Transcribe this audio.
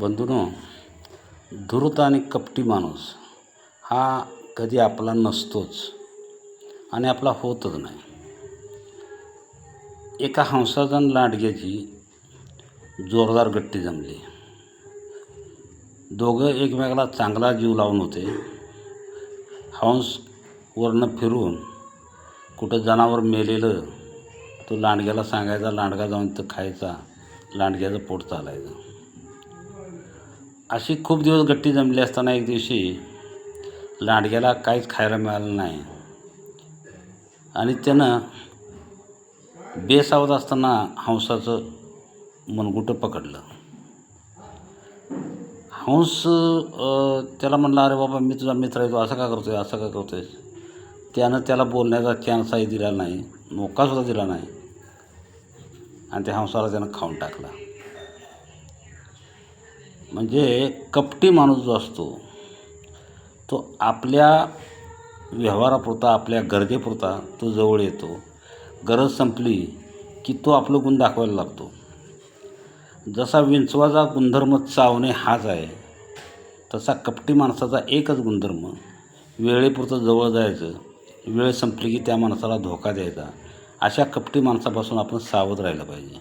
बंधूंनो, धूर्त आणि कपटी माणूस हा कधी आपला नसतोच आणि आपला होतच नाही. एका हंसाचा आणि लांडग्याची जोरदार गट्टी जमली. दोघं एकमेकाला चांगला जीव लावून होते. हंस वरनं फिरून कुठं जनावर मेलेलं तो लांडग्याला सांगायचा, लांडगा जाऊन तर खायचा, लांडग्याचं पोट चालायचं. अशी खूप दिवस गट्टी जमली असताना एक दिवशी लांडग्याला काहीच खायला मिळालं नाही आणि त्यानं बेसावध असताना हंसाचं मनगुटं पकडलं. हंस त्याला म्हणला, अरे बाबा, मी तुझा मित्र आहे, तू असं का करतोय, असं का करतोय. त्यानं त्याला बोलण्याचा चान्सही दिला नाही, मोकासुद्धा दिला नाही आणि त्या हंसाला त्यानं खाऊन टाकला. म्हणजे कपटी माणूस जो असतो तो आपल्या व्यवहारापुरता, आपल्या गरजेपुरता तो जवळ येतो. गरज संपली की तो आपलं गुण दाखवायला लागतो. जसा विंचवाचा गुणधर्म चावणे हाच आहे, तसा कपटी माणसाचा एकच गुणधर्म वेळेपुरतं जवळ जायचं, वेळ संपली की त्या माणसाला धोका द्यायचा. अशा कपटी माणसापासून आपण सावध राहिलं पाहिजे.